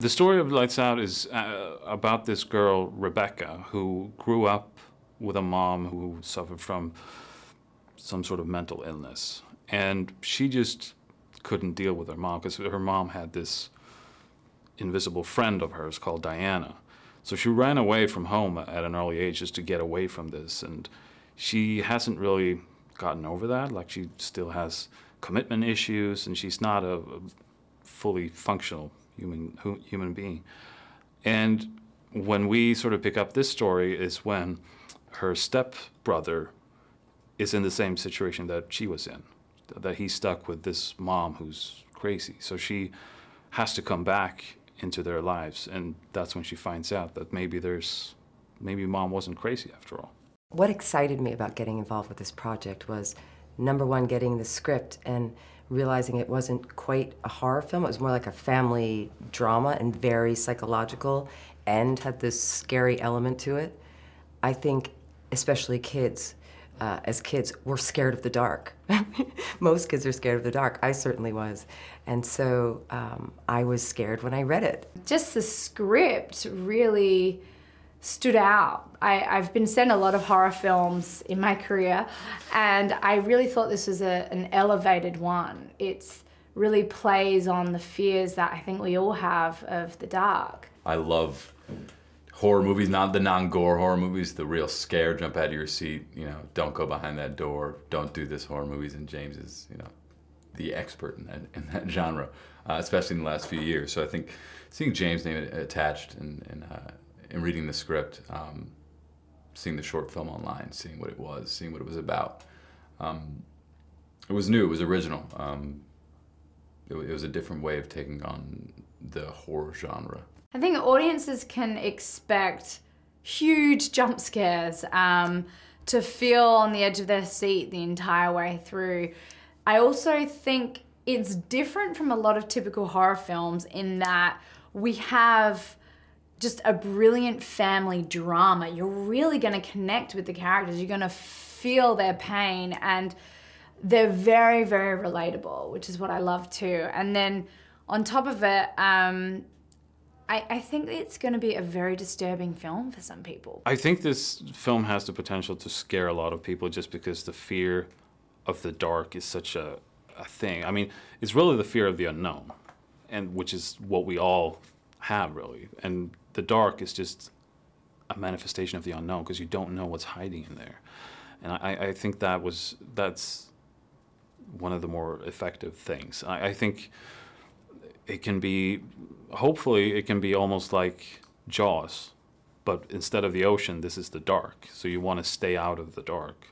The story of Lights Out is about this girl, Rebecca, who grew up with a mom who suffered from some sort of mental illness. And she just couldn't deal with her mom because her mom had this invisible friend of hers called Diana. So she ran away from home at an early age just to get away from this. And she hasn't really gotten over that. Like, she still has commitment issues, and she's not a fully functional human being. And when we sort of pick up this story is when her stepbrother is in the same situation that she was in, that he's stuck with this mom who's crazy. So she has to come back into their lives, and that's when she finds out that maybe mom wasn't crazy after all. What excited me about getting involved with this project was, number one, getting the script and realizing it wasn't quite a horror film. It was more like a family drama and very psychological, and had this scary element to it. I think, especially kids, as kids, we're scared of the dark. Most kids are scared of the dark. I certainly was. And so I was scared when I read it. Just the script really stood out. I've been sent a lot of horror films in my career, and I really thought this was an elevated one. It really plays on the fears that I think we all have of the dark. I love horror movies, not the non-gore horror movies, the real scare, jump out of your seat, you know, don't go behind that door, don't do this horror movies, and James is, you know, the expert in that genre, especially in the last few years. So I think seeing James' name attached and reading the script, seeing the short film online, seeing what it was about. It was new, it was original. It was a different way of taking on the horror genre. I think audiences can expect huge jump scares, to feel on the edge of their seat the entire way through. I also think it's different from a lot of typical horror films in that we have just a brilliant family drama. You're really gonna connect with the characters. You're gonna feel their pain, and they're very, very relatable, which is what I love too. And then on top of it, I think it's gonna be a very disturbing film for some people. I think this film has the potential to scare a lot of people just because the fear of the dark is such a thing. I mean, it's really the fear of the unknown, and which is what we all have, really. And the dark is just a manifestation of the unknown because you don't know what's hiding in there. And I think that's one of the more effective things. I think it can be, hopefully it can be almost like Jaws, but instead of the ocean, this is the dark. So you want to stay out of the dark.